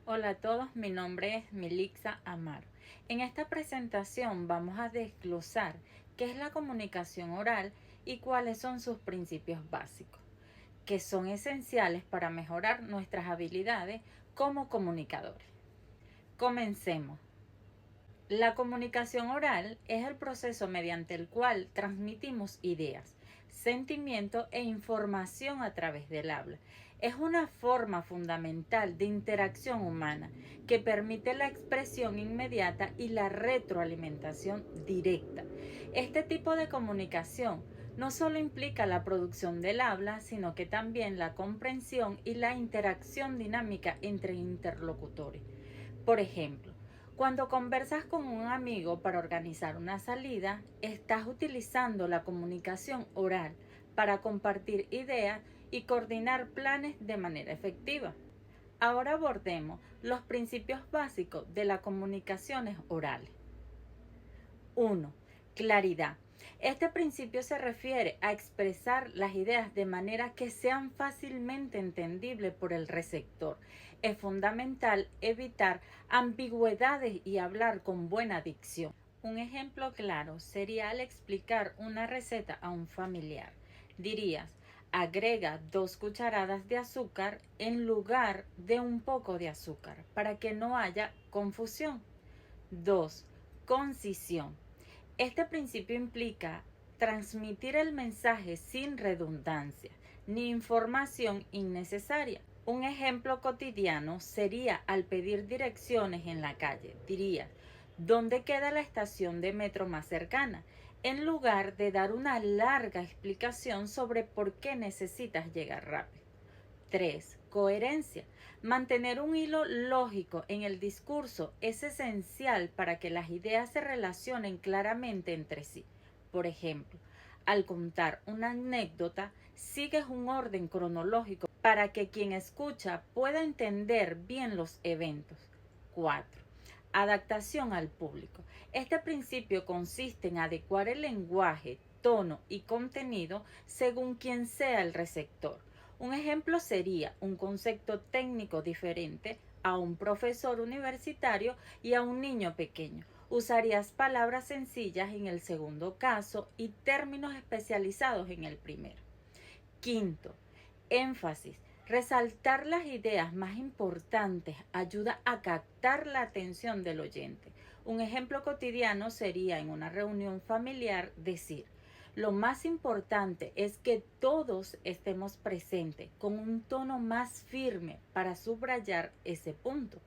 Hola a todos, mi nombre es Milixa Amaro. En esta presentación vamos a desglosar qué es la comunicación oral y cuáles son sus principios básicos, que son esenciales para mejorar nuestras habilidades como comunicadores. Comencemos. La comunicación oral es el proceso mediante el cual transmitimos ideas, sentimientos e información a través del habla. Es una forma fundamental de interacción humana que permite la expresión inmediata y la retroalimentación directa. Este tipo de comunicación no solo implica la producción del habla, sino que también la comprensión y la interacción dinámica entre interlocutores. Por ejemplo, cuando conversas con un amigo para organizar una salida, estás utilizando la comunicación oral para compartir ideas y coordinar planes de manera efectiva. Ahora abordemos los principios básicos de las comunicaciones orales. 1. Claridad. Este principio se refiere a expresar las ideas de manera que sean fácilmente entendibles por el receptor. Es fundamental evitar ambigüedades y hablar con buena dicción. Un ejemplo claro sería al explicar una receta a un familiar. Dirías, agrega 2 cucharadas de azúcar en lugar de un poco de azúcar para que no haya confusión. 2. Concisión. Este principio implica transmitir el mensaje sin redundancia ni información innecesaria. Un ejemplo cotidiano sería al pedir direcciones en la calle. Diría, ¿dónde queda la estación de metro más cercana? En lugar de dar una larga explicación sobre por qué necesitas llegar rápido. 3. Coherencia. Mantener un hilo lógico en el discurso es esencial para que las ideas se relacionen claramente entre sí. Por ejemplo, al contar una anécdota, sigues un orden cronológico para que quien escucha pueda entender bien los eventos. 4. Adaptación al público. Este principio consiste en adecuar el lenguaje, tono y contenido según quien sea el receptor. Un ejemplo sería un concepto técnico diferente a un profesor universitario y a un niño pequeño. Usarías palabras sencillas en el segundo caso y términos especializados en el primero. 5. Énfasis. Resaltar las ideas más importantes ayuda a captar la atención del oyente. Un ejemplo cotidiano sería en una reunión familiar decir, lo más importante es que todos estemos presentes con un tono más firme para subrayar ese punto.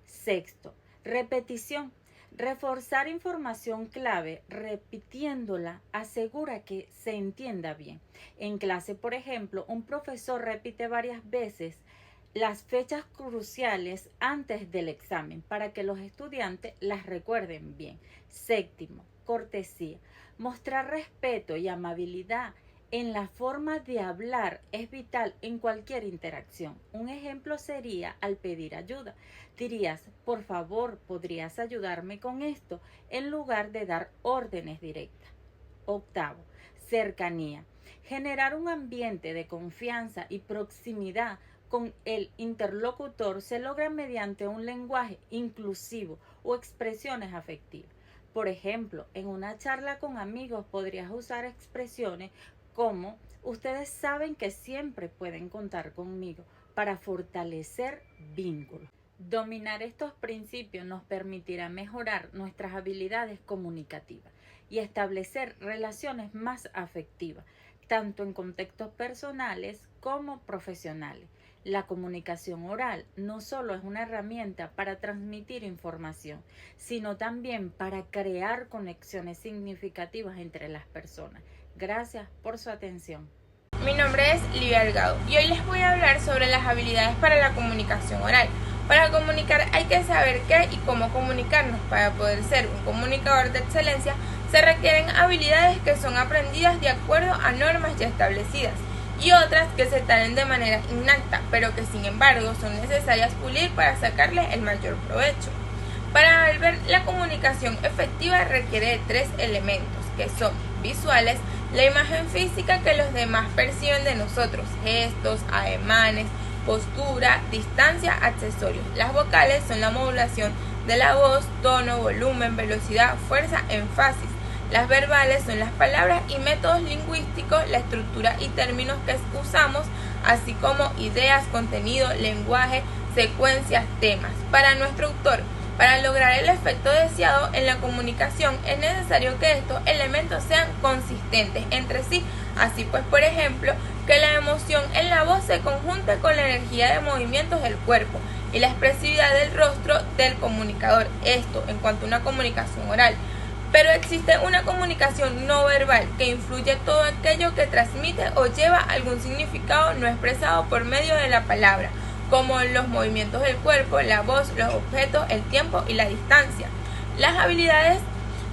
6. Repetición. Reforzar información clave repitiéndola asegura que se entienda bien. En clase, por ejemplo, un profesor repite varias veces las fechas cruciales antes del examen para que los estudiantes las recuerden bien. 7. Cortesía. Mostrar respeto y amabilidad en la forma de hablar es vital en cualquier interacción. Un ejemplo sería al pedir ayuda. Dirías, por favor, ¿podrías ayudarme con esto? En lugar de dar órdenes directas. 8. Cercanía. Generar un ambiente de confianza y proximidad con el interlocutor se logra mediante un lenguaje inclusivo o expresiones afectivas. Por ejemplo, en una charla con amigos podrías usar expresiones como ustedes saben que siempre pueden contar conmigo para fortalecer vínculos. Dominar estos principios nos permitirá mejorar nuestras habilidades comunicativas y establecer relaciones más afectivas, tanto en contextos personales como profesionales. La comunicación oral no solo es una herramienta para transmitir información, sino también para crear conexiones significativas entre las personas. Gracias por su atención. Mi nombre es Livia Delgado y hoy les voy a hablar sobre las habilidades para la comunicación oral. Para comunicar hay que saber qué y cómo comunicarnos. Para poder ser un comunicador de excelencia se requieren habilidades que son aprendidas de acuerdo a normas ya establecidas y otras que se traen de manera innata, pero que sin embargo son necesarias pulir para sacarle el mayor provecho. Para ver la comunicación efectiva requiere de 3 elementos, que son visuales, la imagen física que los demás perciben de nosotros, gestos, ademanes, postura, distancia, accesorios. Las vocales son la modulación de la voz, tono, volumen, velocidad, fuerza, énfasis. Las verbales son las palabras y métodos lingüísticos, la estructura y términos que usamos, así como ideas, contenido, lenguaje, secuencias, temas. Para nuestro autor, para lograr el efecto deseado en la comunicación es necesario que estos elementos sean consistentes entre sí. Así pues, por ejemplo, que la emoción en la voz se conjunte con la energía de movimientos del cuerpo y la expresividad del rostro del comunicador. Esto en cuanto a una comunicación oral. Pero existe una comunicación no verbal que influye todo aquello que transmite o lleva algún significado no expresado por medio de la palabra, como los movimientos del cuerpo, la voz, los objetos, el tiempo y la distancia. Las habilidades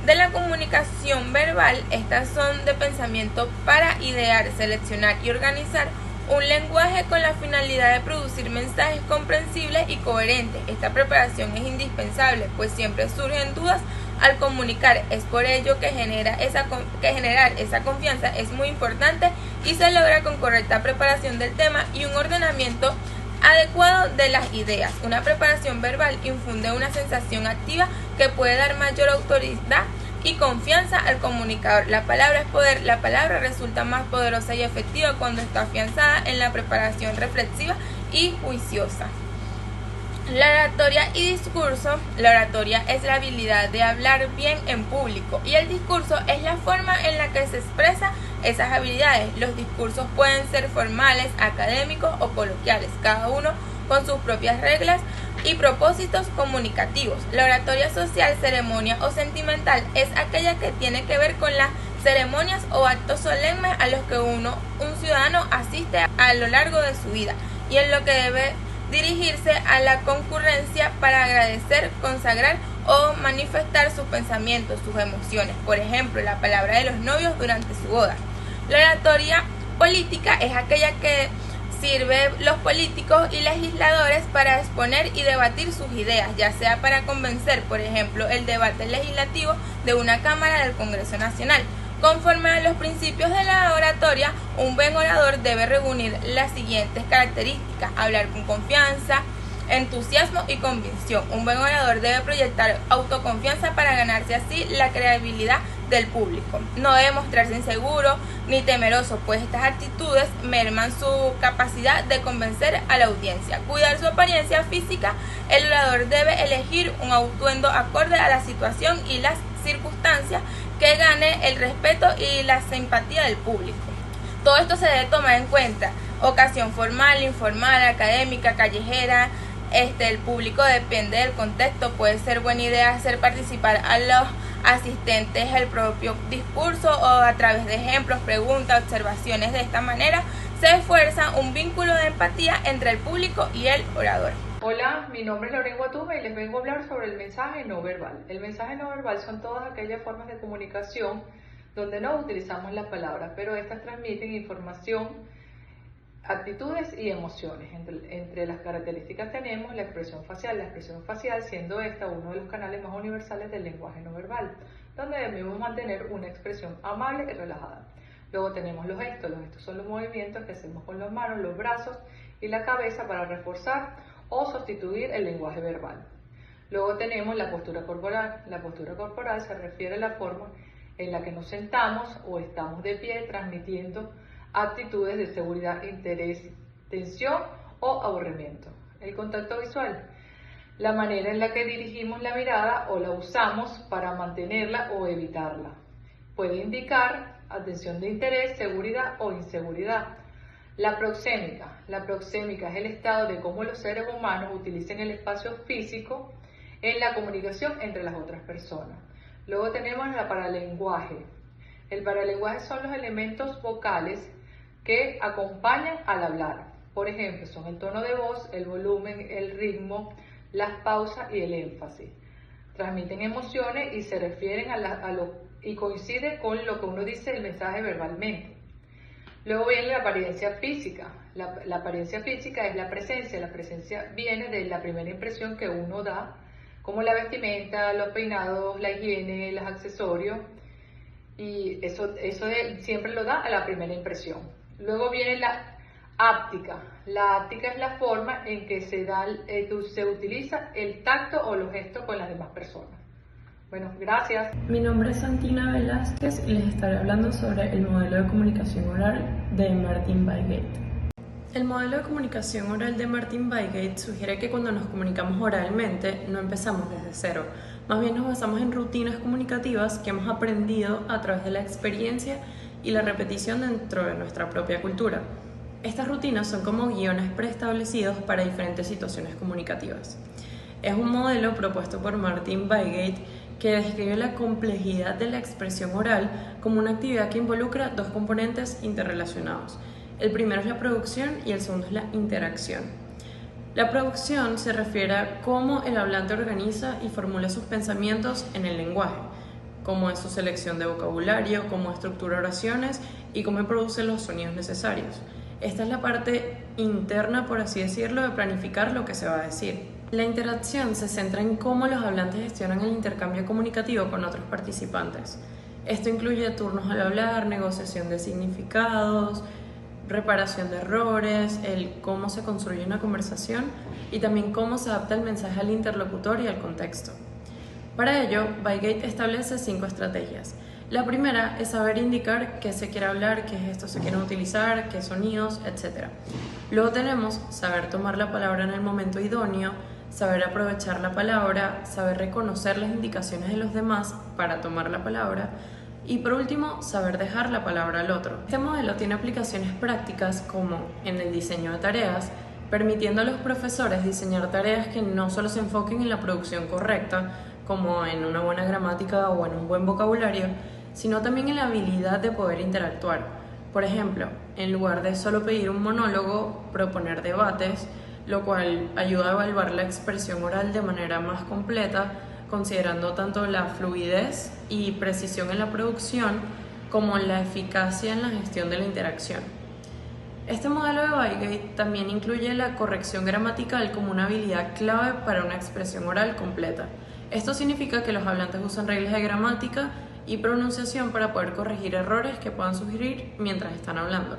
de la comunicación verbal, estas son de pensamiento para idear, seleccionar y organizar un lenguaje con la finalidad de producir mensajes comprensibles y coherentes. Esta preparación es indispensable, pues siempre surgen dudas al comunicar. Es por ello que generar esa confianza es muy importante y se logra con correcta preparación del tema y un ordenamiento adecuado de las ideas. Una preparación verbal infunde una sensación activa que puede dar mayor autoridad y confianza al comunicador. La palabra es poder. La palabra resulta más poderosa y efectiva cuando está afianzada en la preparación reflexiva y juiciosa. La oratoria y discurso. La oratoria es la habilidad de hablar bien en público y el discurso es la forma en la que se expresa esas habilidades. Los discursos pueden ser formales, académicos o coloquiales, cada uno con sus propias reglas y propósitos comunicativos. La oratoria social, ceremonia o sentimental es aquella que tiene que ver con las ceremonias o actos solemnes a los que un ciudadano asiste a lo largo de su vida y en lo que debe dirigirse a la concurrencia para agradecer, consagrar o manifestar sus pensamientos, sus emociones. Por ejemplo, la palabra de los novios durante su boda. La oratoria política es aquella que sirve los políticos y legisladores para exponer y debatir sus ideas, ya sea para convencer, por ejemplo, el debate legislativo de una Cámara del Congreso Nacional. Conforme a los principios de la oratoria, un buen orador debe reunir las siguientes características: hablar con confianza, entusiasmo y convicción. Un buen orador debe proyectar autoconfianza para ganarse así la credibilidad del público. No debe mostrarse inseguro ni temeroso, pues estas actitudes merman su capacidad de convencer a la audiencia. Cuidar su apariencia física. El orador debe elegir un atuendo acorde a la situación y las circunstancias que gane el respeto y la simpatía del público. Todo esto se debe tomar en cuenta. Ocasión formal, informal, académica, callejera. El público depende del contexto. Puede ser buena idea hacer participar a los asistentes el propio discurso o a través de ejemplos, preguntas, observaciones. De esta manera se esfuerza un vínculo de empatía entre el público y el orador. Hola, mi nombre es Lorena Guatuba y les vengo a hablar sobre el mensaje no verbal. El mensaje no verbal son todas aquellas formas de comunicación donde no utilizamos las palabras, pero estas transmiten información, actitudes y emociones. Entre las características tenemos la expresión facial siendo esta uno de los canales más universales del lenguaje no verbal, donde debemos mantener una expresión amable y relajada. Luego tenemos los gestos son los movimientos que hacemos con las manos, los brazos y la cabeza para reforzar o sustituir el lenguaje verbal. Luego tenemos la postura corporal. La postura corporal se refiere a la forma en la que nos sentamos o estamos de pie, transmitiendo actitudes de seguridad, interés, tensión o aburrimiento. El contacto visual, la manera en la que dirigimos la mirada o la usamos para mantenerla o evitarla. Puede indicar atención de interés, seguridad o inseguridad. La proxémica es el estado de cómo los seres humanos utilizan el espacio físico en la comunicación entre las otras personas. Luego tenemos la paralenguaje. El paralenguaje son los elementos vocales que acompañan al hablar. Por ejemplo, son el tono de voz, el volumen, el ritmo, las pausas y el énfasis. Transmiten emociones y se refieren y coincide con lo que uno dice el mensaje verbalmente. Luego viene la apariencia física. La apariencia física es la presencia. La presencia viene de la primera impresión que uno da, como la vestimenta, los peinados, la higiene, los accesorios. Y eso siempre lo da a la primera impresión. Luego viene la Áptica. La áptica es la forma en que se utiliza el tacto o los gestos con las demás personas. Bueno, gracias. Mi nombre es Santina Velázquez y les estaré hablando sobre el modelo de comunicación oral de Martin Weingate. El modelo de comunicación oral de Martin Weingate sugiere que cuando nos comunicamos oralmente no empezamos desde cero, más bien nos basamos en rutinas comunicativas que hemos aprendido a través de la experiencia y la repetición dentro de nuestra propia cultura. Estas rutinas son como guiones preestablecidos para diferentes situaciones comunicativas. Es un modelo propuesto por Martin Weingate que describe la complejidad de la expresión oral como una actividad que involucra dos componentes interrelacionados. El primero es la producción y el segundo es la interacción. La producción se refiere a cómo el hablante organiza y formula sus pensamientos en el lenguaje, cómo es su selección de vocabulario, cómo estructura oraciones y cómo produce los sonidos necesarios. Esta es la parte interna, por así decirlo, de planificar lo que se va a decir. La interacción se centra en cómo los hablantes gestionan el intercambio comunicativo con otros participantes. Esto incluye turnos al hablar, negociación de significados, reparación de errores, el cómo se construye una conversación y también cómo se adapta el mensaje al interlocutor y al contexto. Para ello, Weingate establece 5 estrategias. La primera es saber indicar qué se quiere hablar, qué gestos se quieren utilizar, qué sonidos, etc. Luego tenemos saber tomar la palabra en el momento idóneo, saber aprovechar la palabra, saber reconocer las indicaciones de los demás para tomar la palabra y por último, saber dejar la palabra al otro. Este modelo tiene aplicaciones prácticas como en el diseño de tareas, permitiendo a los profesores diseñar tareas que no solo se enfoquen en la producción correcta, como en una buena gramática o en un buen vocabulario, sino también en la habilidad de poder interactuar. Por ejemplo, en lugar de solo pedir un monólogo, proponer debates, lo cual ayuda a evaluar la expresión oral de manera más completa, considerando tanto la fluidez y precisión en la producción como la eficacia en la gestión de la interacción. Este modelo de Weingate también incluye la corrección gramatical como una habilidad clave para una expresión oral completa. Esto significa que los hablantes usan reglas de gramática y pronunciación para poder corregir errores que puedan surgir mientras están hablando.